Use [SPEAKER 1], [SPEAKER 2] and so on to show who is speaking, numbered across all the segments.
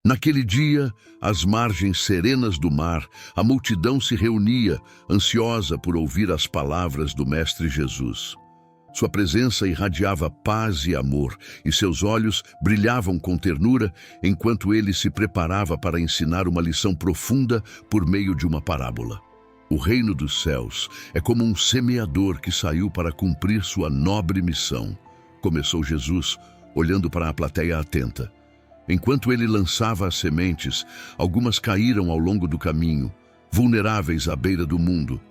[SPEAKER 1] Naquele dia, às margens serenas do mar, a multidão se reunia, ansiosa por ouvir as palavras do Mestre Jesus. Sua presença irradiava paz e amor, e seus olhos brilhavam com ternura enquanto ele se preparava para ensinar uma lição profunda por meio de uma parábola. O reino dos céus é como um semeador que saiu para cumprir sua nobre missão, começou Jesus, olhando para a plateia atenta. Enquanto ele lançava as sementes, algumas caíram ao longo do caminho, vulneráveis à beira do mundo.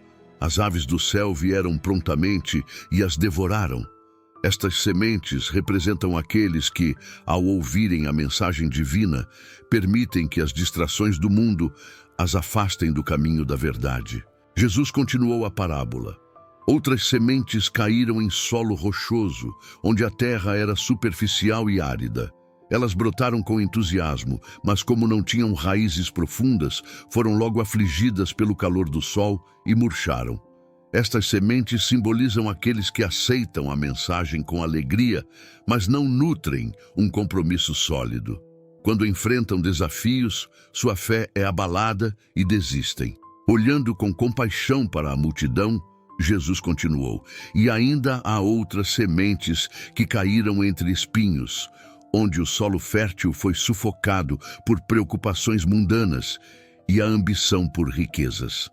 [SPEAKER 1] As aves do céu vieram prontamente e as devoraram. Estas sementes representam aqueles que, ao ouvirem a mensagem divina, permitem que as distrações do mundo as afastem do caminho da verdade. Jesus continuou a parábola. Outras sementes caíram em solo rochoso, onde a terra era superficial e árida. Elas brotaram com entusiasmo, mas como não tinham raízes profundas, foram logo afligidas pelo calor do sol e murcharam. Estas sementes simbolizam aqueles que aceitam a mensagem com alegria, mas não nutrem um compromisso sólido. Quando enfrentam desafios, sua fé é abalada e desistem. Olhando com compaixão para a multidão, Jesus continuou: "E ainda há outras sementes que caíram entre espinhos, onde o solo fértil foi sufocado por preocupações mundanas e a ambição por riquezas.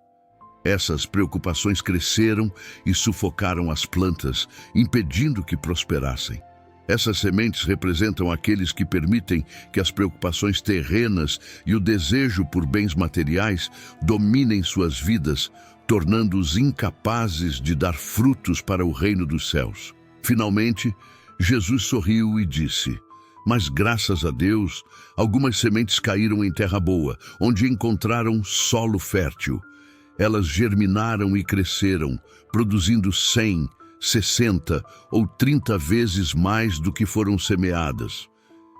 [SPEAKER 1] Essas preocupações cresceram e sufocaram as plantas, impedindo que prosperassem. Essas sementes representam aqueles que permitem que as preocupações terrenas e o desejo por bens materiais dominem suas vidas, tornando-os incapazes de dar frutos para o reino dos céus." Finalmente, Jesus sorriu e disse: "Mas graças a Deus, algumas sementes caíram em terra boa, onde encontraram solo fértil. Elas germinaram e cresceram, produzindo 100, 60 ou 30 vezes mais do que foram semeadas.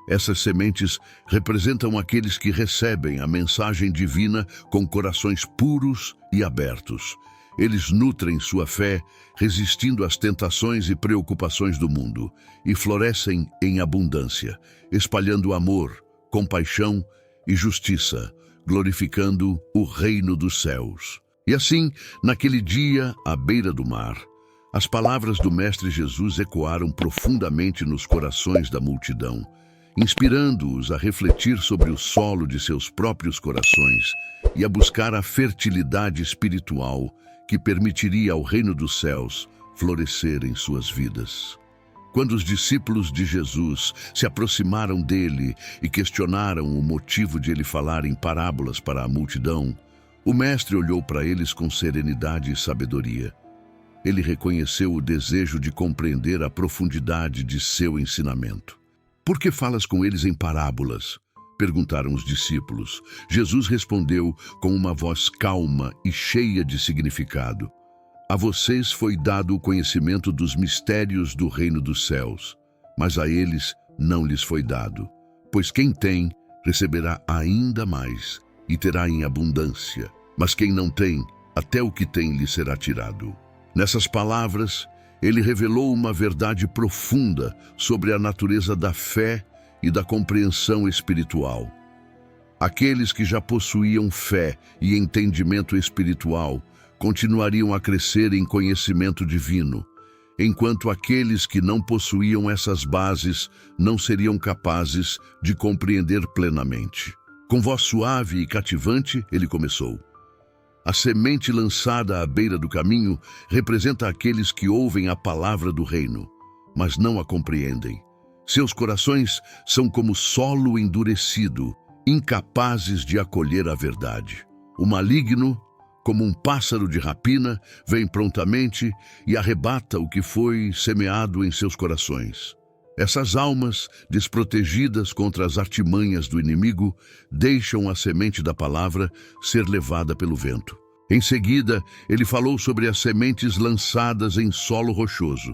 [SPEAKER 1] Essas sementes representam aqueles que recebem a mensagem divina com corações puros e abertos. Eles nutrem sua fé, resistindo às tentações e preocupações do mundo, e florescem em abundância, espalhando amor, compaixão e justiça, glorificando o reino dos céus." E assim, naquele dia, à beira do mar, as palavras do Mestre Jesus ecoaram profundamente nos corações da multidão, inspirando-os a refletir sobre o solo de seus próprios corações e a buscar a fertilidade espiritual que permitiria ao reino dos céus florescer em suas vidas. Quando os discípulos de Jesus se aproximaram dele e questionaram o motivo de ele falar em parábolas para a multidão, o mestre olhou para eles com serenidade e sabedoria. Ele reconheceu o desejo de compreender a profundidade de seu ensinamento. "Por que falas com eles em parábolas?" perguntaram os discípulos. Jesus respondeu com uma voz calma e cheia de significado: "A vocês foi dado o conhecimento dos mistérios do reino dos céus, mas a eles não lhes foi dado. Pois quem tem, receberá ainda mais e terá em abundância, mas quem não tem, até o que tem lhe será tirado." Nessas palavras, ele revelou uma verdade profunda sobre a natureza da fé e da compreensão espiritual. Aqueles que já possuíam fé e entendimento espiritual continuariam a crescer em conhecimento divino, enquanto aqueles que não possuíam essas bases não seriam capazes de compreender plenamente. Com voz suave e cativante, ele começou: "A semente lançada à beira do caminho representa aqueles que ouvem a palavra do reino, mas não a compreendem. Seus corações são como solo endurecido, incapazes de acolher a verdade. O maligno, como um pássaro de rapina, vem prontamente e arrebata o que foi semeado em seus corações. Essas almas, desprotegidas contra as artimanhas do inimigo, deixam a semente da palavra ser levada pelo vento." Em seguida, ele falou sobre as sementes lançadas em solo rochoso.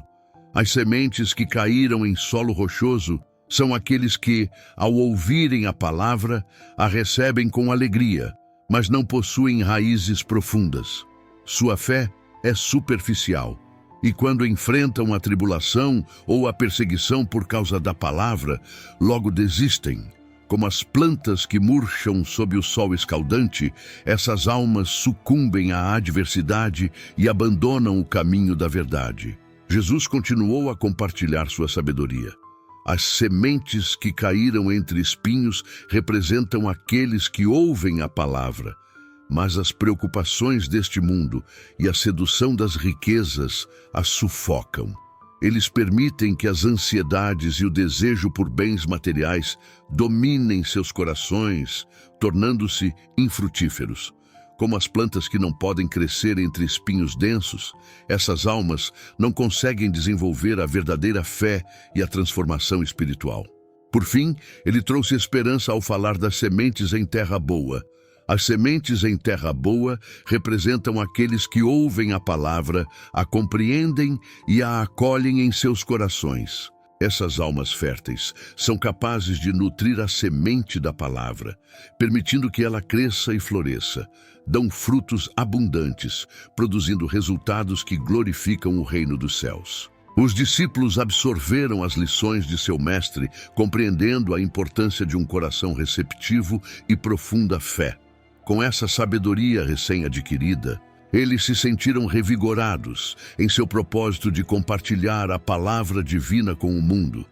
[SPEAKER 1] As sementes que caíram em solo rochoso são aqueles que, ao ouvirem a palavra, a recebem com alegria, mas não possuem raízes profundas. Sua fé é superficial, e quando enfrentam a tribulação ou a perseguição por causa da palavra, logo desistem, Como as plantas que murcham sob o sol escaldante, essas almas sucumbem à adversidade e abandonam o caminho da verdade. Jesus continuou a compartilhar sua sabedoria. As sementes que caíram entre espinhos representam aqueles que ouvem a palavra, mas as preocupações deste mundo e a sedução das riquezas as sufocam. Eles permitem que as ansiedades e o desejo por bens materiais dominem seus corações, tornando-se infrutíferos. Como as plantas que não podem crescer entre espinhos densos, essas almas não conseguem desenvolver a verdadeira fé e a transformação espiritual. Por fim, ele trouxe esperança ao falar das sementes em terra boa. As sementes em terra boa representam aqueles que ouvem a palavra, a compreendem e a acolhem em seus corações. Essas almas férteis são capazes de nutrir a semente da palavra, permitindo que ela cresça e floresça. Dão frutos abundantes, produzindo resultados que glorificam o reino dos céus. Os discípulos absorveram as lições de seu mestre, compreendendo a importância de um coração receptivo e profunda fé. Com essa sabedoria recém-adquirida, eles se sentiram revigorados em seu propósito de compartilhar a palavra divina com o mundo,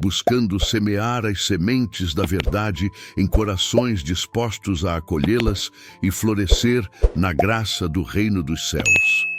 [SPEAKER 1] buscando semear as sementes da verdade em corações dispostos a acolhê-las e florescer na graça do reino dos céus.